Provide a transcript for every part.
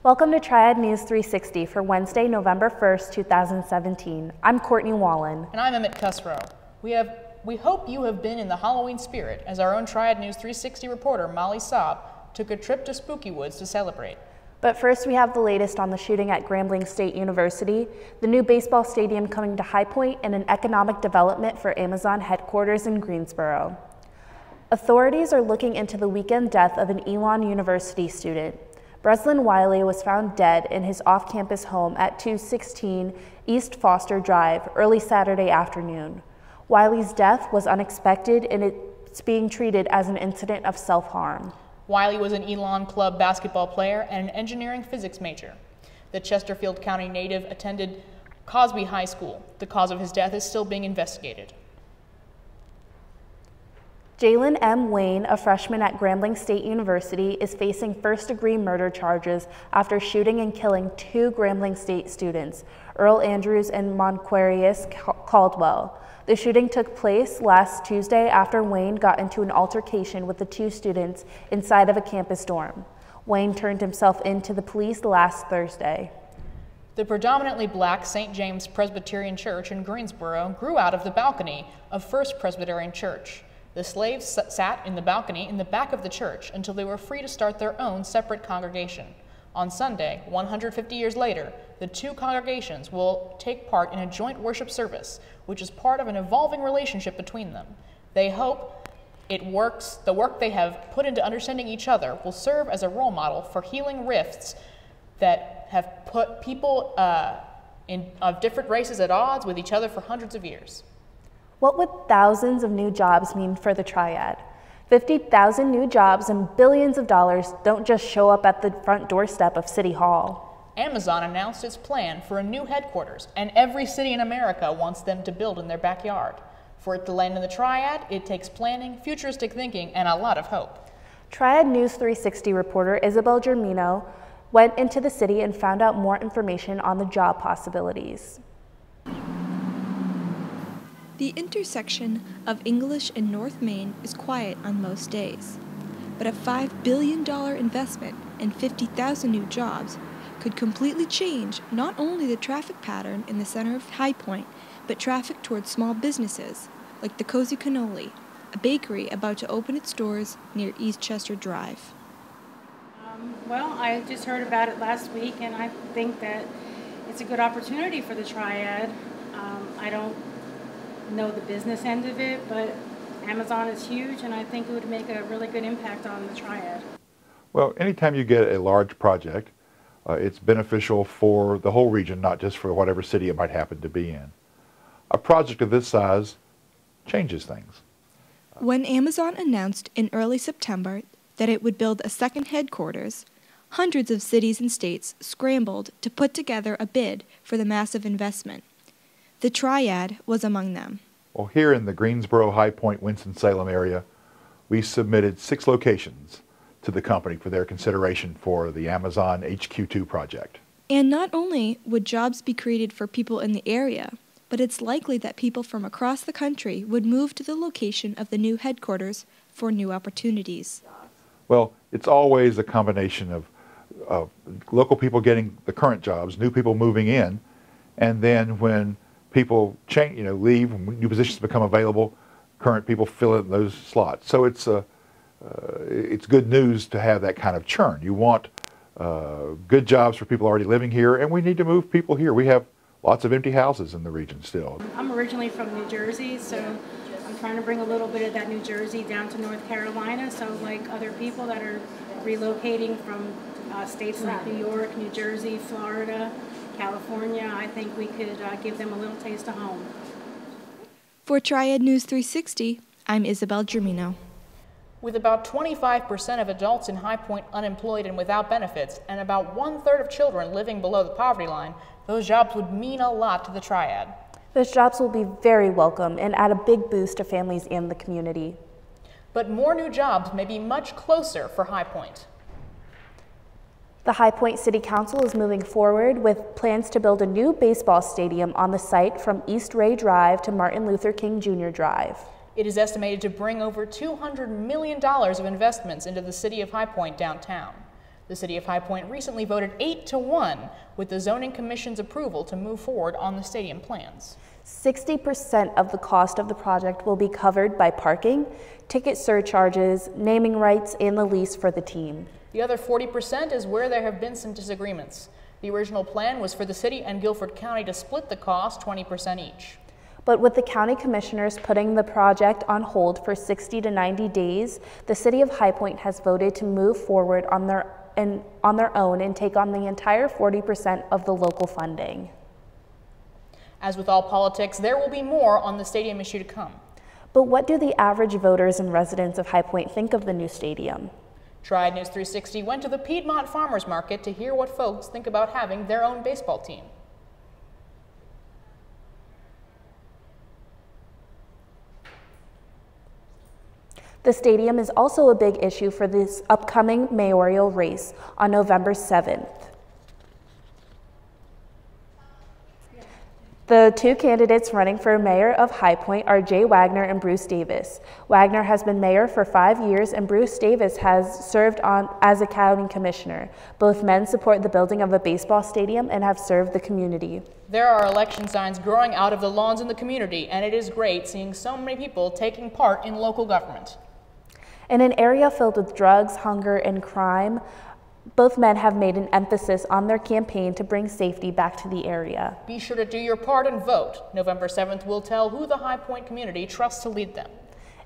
Welcome to Triad News 360 for Wednesday, November 1st, 2017. I'm Courtney Wallen. And I'm Emmett Kusrow. We hope you have been in the Halloween spirit as our own Triad News 360 reporter Molly Saab took a trip to Spooky Woods to celebrate. But first, we have the latest on the shooting at Grambling State University, the new baseball stadium coming to High Point, and an economic development for Amazon headquarters in Greensboro. Authorities are looking into the weekend death of an Elon University student. Breslin Wiley was found dead in his off-campus home at 216 East Foster Drive early Saturday afternoon. Wiley's death was unexpected, and it's being treated as an incident of self-harm. Wiley was an Elon Club basketball player and an engineering physics major. The Chesterfield County native attended Cosby High School. The cause of his death is still being investigated. Jalen M. Wayne, a freshman at Grambling State University, is facing first-degree murder charges after shooting and killing two Grambling State students, Earl Andrews and Monquarius Caldwell. The shooting took place last Tuesday after Wayne got into an altercation with the two students inside of a campus dorm. Wayne turned himself in to the police last Thursday. The predominantly black St. James Presbyterian Church in Greensboro grew out of the balcony of First Presbyterian Church. The slaves sat in the balcony in the back of the church until they were free to start their own separate congregation. On Sunday, 150 years later, the two congregations will take part in a joint worship service, which is part of an evolving relationship between them. They hope the work they have put into understanding each other will serve as a role model for healing rifts that have put people of different races at odds with each other for hundreds of years. What would thousands of new jobs mean for the Triad? 50,000 new jobs and billions of dollars don't just show up at the front doorstep of City Hall. Amazon announced its plan for a new headquarters, and every city in America wants them to build in their backyard. For it to land in the Triad, it takes planning, futuristic thinking, and a lot of hope. Triad News 360 reporter Isabel Germino went into the city and found out more information on the job possibilities. The intersection of English and North Main is quiet on most days, but a $5 billion investment and 50,000 new jobs could completely change not only the traffic pattern in the center of High Point, but traffic towards small businesses like the Cozy Cannoli, a bakery about to open its doors near East Chester Drive. Well, I just heard about it last week, and I think that it's a good opportunity for the Triad. I don't know the business end of it, but Amazon is huge, and I think it would make a really good impact on the Triad. Well, anytime you get a large project, it's beneficial for the whole region, not just for whatever city it might happen to be in. A project of this size changes things. When Amazon announced in early September that it would build a second headquarters, hundreds of cities and states scrambled to put together a bid for the massive investment. The Triad was among them. Well, here in the Greensboro, High Point, Winston-Salem area, we submitted 6 locations to the company for their consideration for the Amazon HQ2 project. And not only would jobs be created for people in the area, but it's likely that people from across the country would move to the location of the new headquarters for new opportunities. Well, it's always a combination of local people getting the current jobs, new people moving in, and then when people change, leave, when new positions become available, current people fill in those slots. So it's good news to have that kind of churn. You want good jobs for people already living here, and we need to move people here. We have lots of empty houses in the region still. I'm originally from New Jersey, so I'm trying to bring a little bit of that New Jersey down to North Carolina. So like other people that are relocating from states like New York, New Jersey, Florida, California, I think we could give them a little taste of home. For Triad News 360, I'm Isabel Germino. With about 25% of adults in High Point unemployed and without benefits, and about 1/3 of children living below the poverty line, those jobs would mean a lot to the Triad. Those jobs will be very welcome and add a big boost to families and the community. But more new jobs may be much closer for High Point. The High Point City Council is moving forward with plans to build a new baseball stadium on the site from East Ray Drive to Martin Luther King Jr. Drive. It is estimated to bring over $200 million of investments into the city of High Point downtown. The City of High Point recently voted 8-1 with the Zoning Commission's approval to move forward on the stadium plans. 60% of the cost of the project will be covered by parking, ticket surcharges, naming rights, and the lease for the team. The other 40% is where there have been some disagreements. The original plan was for the city and Guilford County to split the cost 20% each. But with the county commissioners putting the project on hold for 60 to 90 days, the City of High Point has voted to move forward on their own and take on the entire 40% of the local funding. As with all politics, there will be more on the stadium issue to come. But what do the average voters and residents of High Point think of the new stadium? Triad News 360 went to the Piedmont Farmers Market to hear what folks think about having their own baseball team. The stadium is also a big issue for this upcoming mayoral race on November 7th. The two candidates running for mayor of High Point are Jay Wagner and Bruce Davis. Wagner has been mayor for 5 years and Bruce Davis has served as a county commissioner. Both men support the building of a baseball stadium and have served the community. There are election signs growing out of the lawns in the community, and it is great seeing so many people taking part in local government. In an area filled with drugs, hunger, and crime, both men have made an emphasis on their campaign to bring safety back to the area. Be sure to do your part and vote. November 7th will tell who the High Point community trusts to lead them.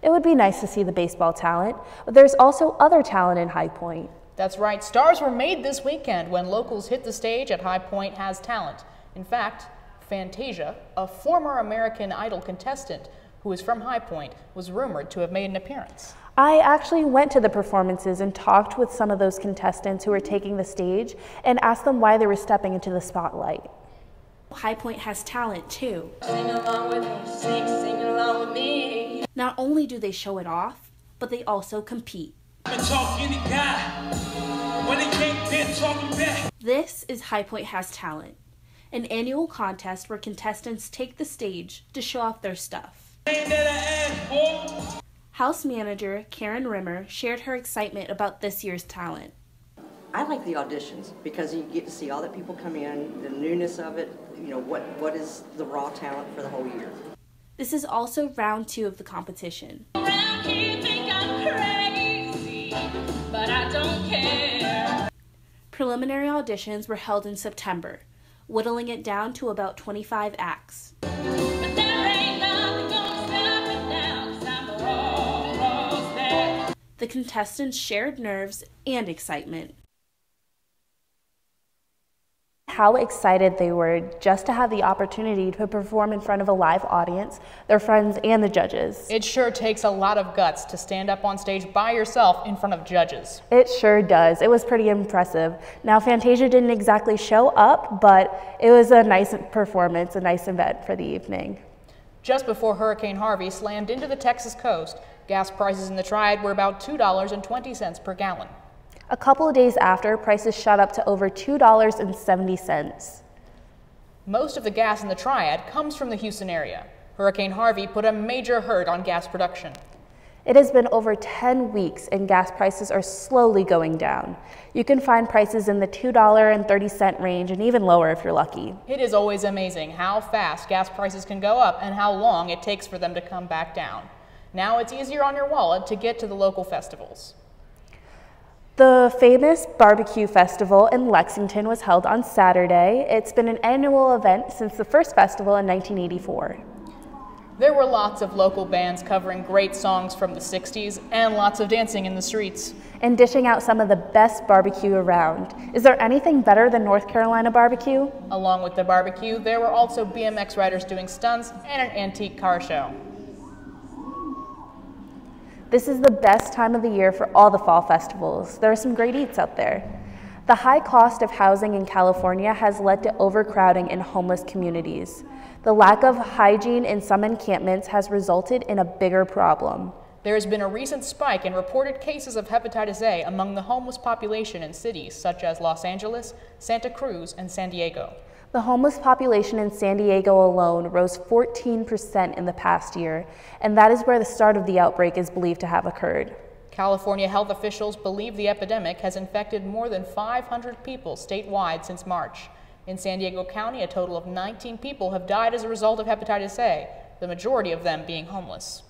It would be nice to see the baseball talent, but there's also other talent in High Point. That's right, stars were made this weekend when locals hit the stage at High Point Has Talent. In fact, Fantasia, a former American Idol contestant who is from High Point, was rumored to have made an appearance. I actually went to the performances and talked with some of those contestants who were taking the stage and asked them why they were stepping into the spotlight. High Point has talent too. Sing along with me, sing along with me. Not only do they show it off, but they also compete. This is High Point Has Talent, an annual contest where contestants take the stage to show off their stuff. House manager Karen Rimmer shared her excitement about this year's talent. I like the auditions because you get to see all the people come in, the newness of it, you know, what is the raw talent for the whole year. This is also round 2 of the competition. Around here think I'm crazy, but I don't care. Preliminary auditions were held in September, whittling it down to about 25 acts. But there ain't nothing gonna stop me now, 'cause I'm almost there. The contestants shared nerves and excitement. How excited they were just to have the opportunity to perform in front of a live audience, their friends, and the judges. It sure takes a lot of guts to stand up on stage by yourself in front of judges. It sure does. It was pretty impressive. Now, Fantasia didn't exactly show up, but it was a nice performance, a nice event for the evening. Just before Hurricane Harvey slammed into the Texas coast, gas prices in the Triad were about $2.20 per gallon. A couple of days after, prices shot up to over $2.70. Most of the gas in the Triad comes from the Houston area. Hurricane Harvey put a major hurt on gas production. It has been over 10 weeks and gas prices are slowly going down. You can find prices in the $2.30 range and even lower if you're lucky. It is always amazing how fast gas prices can go up and how long it takes for them to come back down. Now it's easier on your wallet to get to the local festivals. The famous Barbecue Festival in Lexington was held on Saturday. It's been an annual event since the first festival in 1984. There were lots of local bands covering great songs from the 60s and lots of dancing in the streets. And dishing out some of the best barbecue around. Is there anything better than North Carolina barbecue? Along with the barbecue, there were also BMX riders doing stunts and an antique car show. This is the best time of the year for all the fall festivals. There are some great eats out there. The high cost of housing in California has led to overcrowding in homeless communities. The lack of hygiene in some encampments has resulted in a bigger problem. There has been a recent spike in reported cases of hepatitis A among the homeless population in cities such as Los Angeles, Santa Cruz, and San Diego. The homeless population in San Diego alone rose 14% in the past year, and that is where the start of the outbreak is believed to have occurred. California health officials believe the epidemic has infected more than 500 people statewide since March. In San Diego County, a total of 19 people have died as a result of hepatitis A, the majority of them being homeless.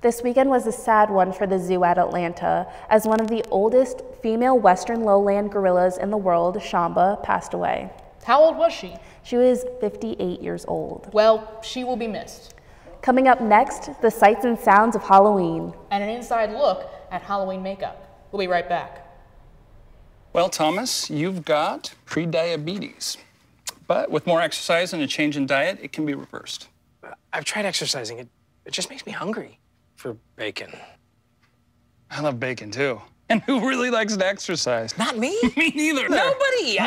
This weekend was a sad one for the zoo at Atlanta, as one of the oldest female western lowland gorillas in the world, Shamba, passed away. How old was she? She was 58 years old. Well, she will be missed. Coming up next, the sights and sounds of Halloween. And an inside look at Halloween makeup. We'll be right back. Well, Thomas, you've got prediabetes. But with more exercise and a change in diet, it can be reversed. I've tried exercising. It just makes me hungry for bacon. I love bacon, too. And who really likes to exercise? Not me. Me neither. Nobody.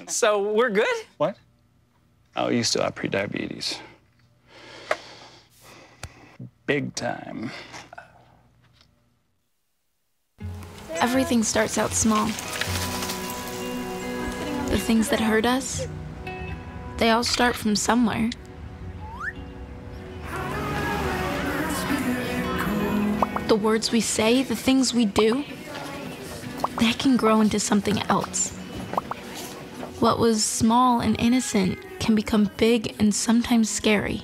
So we're good? What? Oh, you still have prediabetes. Big time. Everything starts out small. The things that hurt us, they all start from somewhere. The words we say, the things we do, they can grow into something else. What was small and innocent can become big and sometimes scary.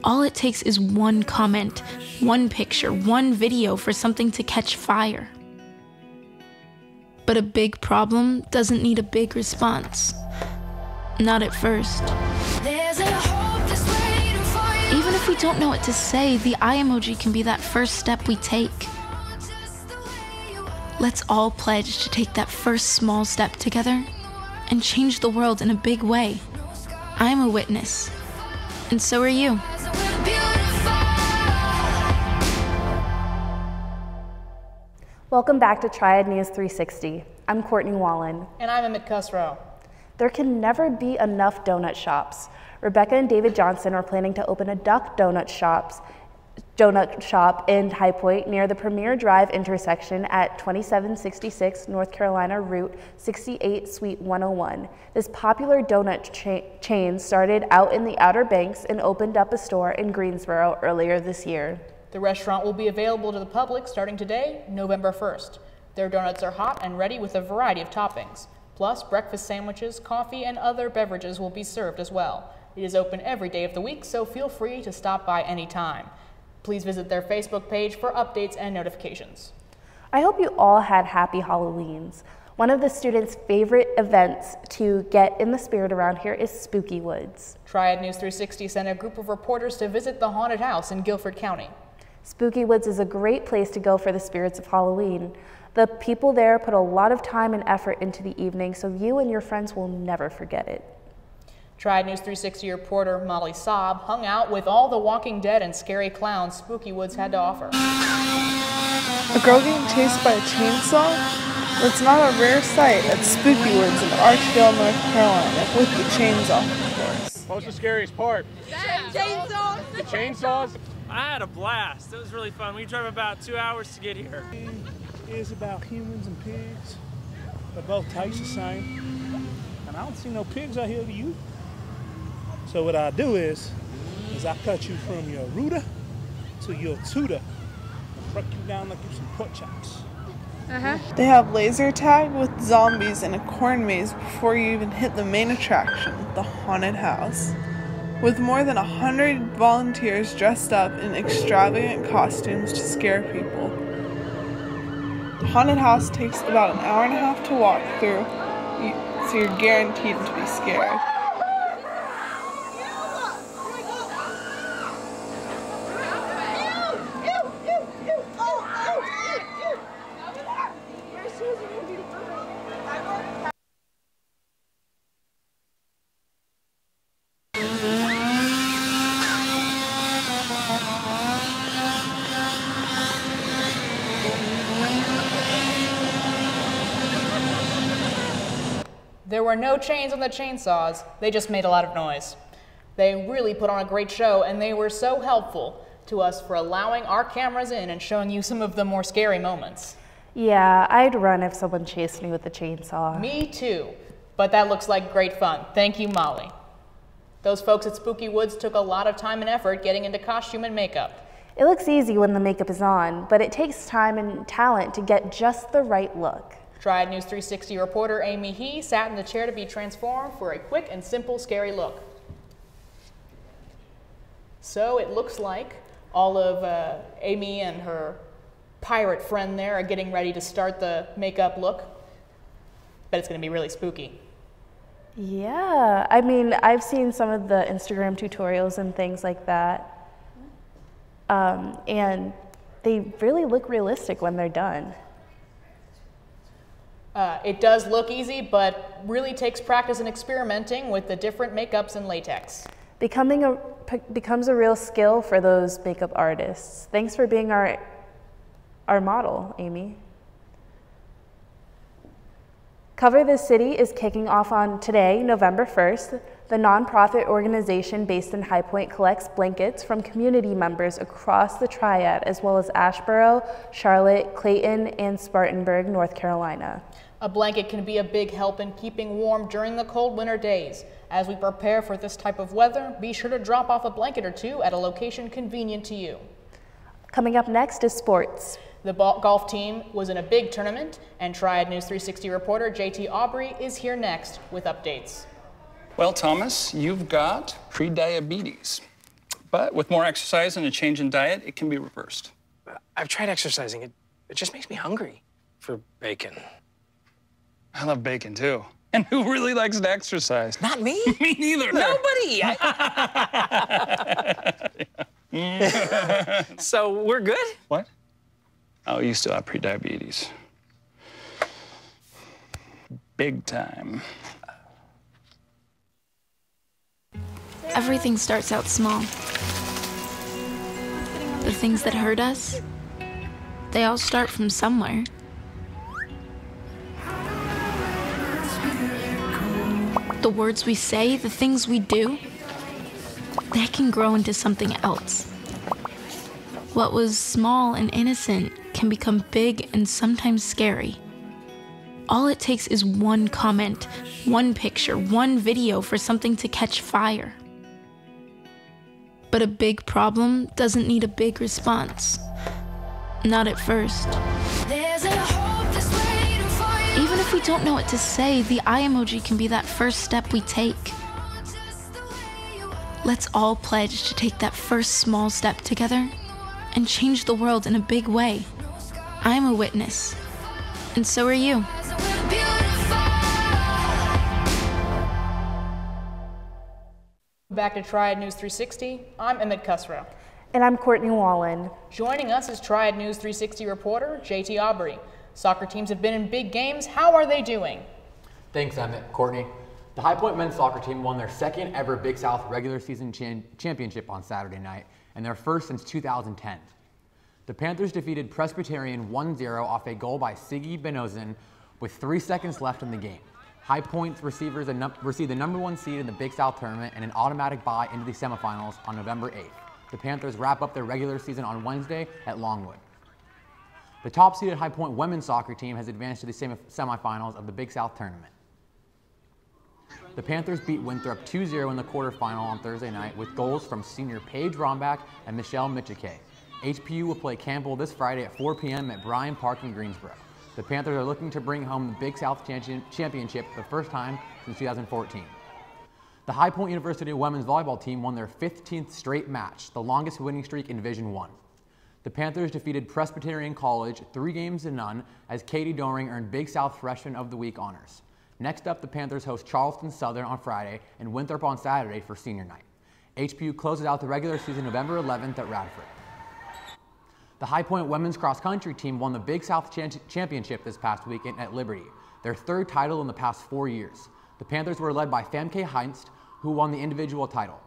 All it takes is one comment, one picture, one video for something to catch fire. But a big problem doesn't need a big response. Not at first. Even if we don't know what to say, the eye emoji can be that first step we take. Let's all pledge to take that first small step together and change the world in a big way. I'm a witness, and so are you. Welcome back to Triad News 360. I'm Courtney Wallen. And I'm Emmett Cusrow. There can never be enough donut shops. Rebecca and David Johnson are planning to open a duck donut shop in High Point near the Premier Drive intersection at 2766 North Carolina Route 68 Suite 101. This popular donut chain started out in the Outer Banks and opened up a store in Greensboro earlier this year. The restaurant will be available to the public starting today, November 1st. Their donuts are hot and ready with a variety of toppings. Plus, breakfast sandwiches, coffee, and other beverages will be served as well. It is open every day of the week, so feel free to stop by anytime. Please visit their Facebook page for updates and notifications. I hope you all had happy Halloweens. One of the students' favorite events to get in the spirit around here is Spooky Woods. Triad News 360 sent a group of reporters to visit the haunted house in Guilford County. Spooky Woods is a great place to go for the spirits of Halloween. The people there put a lot of time and effort into the evening, so you and your friends will never forget it. Triad News 360 reporter Molly Saab hung out with all the Walking Dead and scary clowns Spooky Woods had to offer. A girl getting chased by a chainsaw? That's not a rare sight at Spooky Woods in Archdale, North Carolina, with the chainsaw, of course. What was the scariest part? Chainsaws! The chainsaws? I had a blast. It was really fun. We drove about 2 hours to get here. It is about humans and pigs. They both taste the same. And I don't see no pigs out here to you. So what I do is I cut you from your rooter to your tutor. And break you down like you some pork chops. They have laser tag with zombies in a corn maze before you even hit the main attraction, the haunted house. With more than 100 volunteers dressed up in extravagant costumes to scare people. The haunted house takes about an hour and a half to walk through, so you're guaranteed to be scared. There were no chains on the chainsaws, they just made a lot of noise. They really put on a great show, and they were so helpful to us for allowing our cameras in and showing you some of the more scary moments. Yeah, I'd run if someone chased me with a chainsaw. Me too, but that looks like great fun. Thank you, Molly. Those folks at Spooky Woods took a lot of time and effort getting into costume and makeup. It looks easy when the makeup is on, but it takes time and talent to get just the right look. Triad News 360 reporter Amy He sat in the chair to be transformed for a quick and simple scary look. So it looks like all of Amy and her pirate friend there are getting ready to start the makeup look. Bet it's going to be really spooky. Yeah, I mean, I've seen some of the Instagram tutorials and things like that. And they really look realistic when they're done. It does look easy, but really takes practice and experimenting with the different makeups and latex. Becomes a real skill for those makeup artists. Thanks for being our model, Amy. Cover the City is kicking off on today, November 1st. The nonprofit organization based in High Point collects blankets from community members across the Triad, as well as Asheboro, Charlotte, Clayton, and Spartanburg, North Carolina. A blanket can be a big help in keeping warm during the cold winter days. As we prepare for this type of weather, be sure to drop off a blanket or two at a location convenient to you. Coming up next is sports. The golf team was in a big tournament, and Triad News 360 reporter JT Aubrey is here next with updates. Well, Thomas, you've got pre-diabetes. But with more exercise and a change in diet, it can be reversed. I've tried exercising. It just makes me hungry for bacon. I love bacon, too. And who really likes to exercise? Not me. Me neither. Nobody. So we're good? What? Oh, you still have pre-diabetes. Big time. Everything starts out small. The things that hurt us, they all start from somewhere. The words we say, the things we do, they can grow into something else. What was small and innocent can become big and sometimes scary. All it takes is one comment, one picture, one video for something to catch fire. But a big problem doesn't need a big response. Not at first. Even if we don't know what to say, the eye emoji can be that first step we take. Let's all pledge to take that first small step together and change the world in a big way. I'm a witness, and so are you. Back to Triad News 360, I'm Emmett Kusrow. And I'm Courtney Wallen. Joining us is Triad News 360 reporter JT Aubrey. Soccer teams have been in big games. How are they doing? Thanks, Emmett. Courtney. The High Point men's soccer team won their second ever Big South regular season championship on Saturday night, and their first since 2010. The Panthers defeated Presbyterian 1-0 off a goal by Siggy Benozin with 3 seconds left in the game. High Point's received the #1 seed in the Big South tournament and an automatic bye into the semifinals on November 8th. The Panthers wrap up their regular season on Wednesday at Longwood. The top-seeded High Point women's soccer team has advanced to the semifinals of the Big South tournament. The Panthers beat Winthrop 2-0 in the quarterfinal on Thursday night with goals from senior Paige Rombach and Michelle Michike. HPU will play Campbell this Friday at 4 p.m. at Bryan Park in Greensboro. The Panthers are looking to bring home the Big South Championship for the first time since 2014. The High Point University women's volleyball team won their 15th straight match, the longest winning streak in Division I. The Panthers defeated Presbyterian College 3-0 as Katie Doring earned Big South Freshman of the Week honors. Next up, the Panthers host Charleston Southern on Friday and Winthrop on Saturday for senior night. HPU closes out the regular season November 11th at Radford. The High Point women's cross-country team won the Big South Championship this past weekend at Liberty, their third title in the past 4 years. The Panthers were led by Famke Heinst, who won the individual title.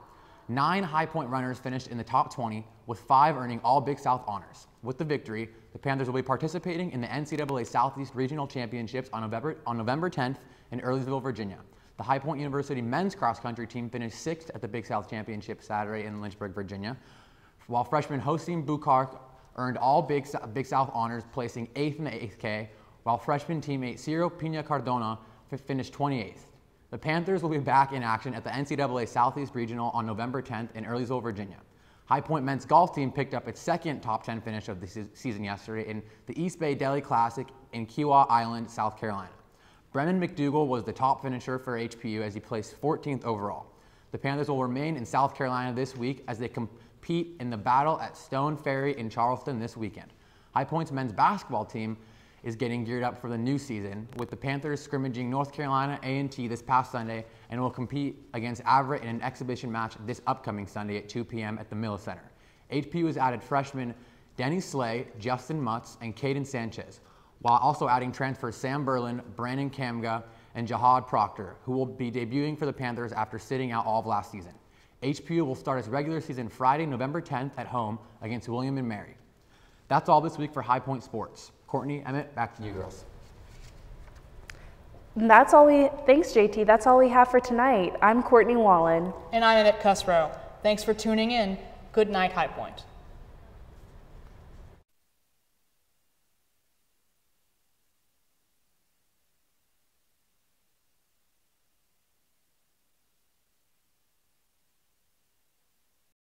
9 High Point runners finished in the top 20, with 5 earning all Big South honors. With the victory, the Panthers will be participating in the NCAA Southeast Regional Championships on November 10th in Earlysville, Virginia. The High Point University men's cross-country team finished 6th at the Big South Championship Saturday in Lynchburg, Virginia, while freshman Hossein Bukhar earned all Big South honors, placing 8th in the 8K, while freshman teammate Ciro Pina Cardona finished 28th. The Panthers will be back in action at the NCAA Southeast Regional on November 10th in Earlysville, Virginia. High Point men's golf team picked up its second top 10 finish of the season yesterday in the East Bay Deli Classic in Kiowa Island, South Carolina. Brennan McDougal was the top finisher for HPU as he placed 14th overall. The Panthers will remain in South Carolina this week as they compete in the battle at Stone Ferry in Charleston this weekend. High Point's men's basketball team is getting geared up for the new season, with the Panthers scrimmaging North Carolina A&T this past Sunday and will compete against Averett in an exhibition match this upcoming Sunday at 2 p.m. at the Miller Center. HPU has added freshmen Denny Slay, Justin Mutz, and Caden Sanchez, while also adding transfers Sam Berlin, Brandon Kamga, and Jahad Proctor, who will be debuting for the Panthers after sitting out all of last season. HPU will start its regular season Friday, November 10th at home against William & Mary. That's all this week for High Point Sports. Courtney, Emmett, back to you girls. Thanks JT, that's all we have for tonight. I'm Courtney Wallen. And I'm Emmett Cusrow. Thanks for tuning in. Good night, High Point.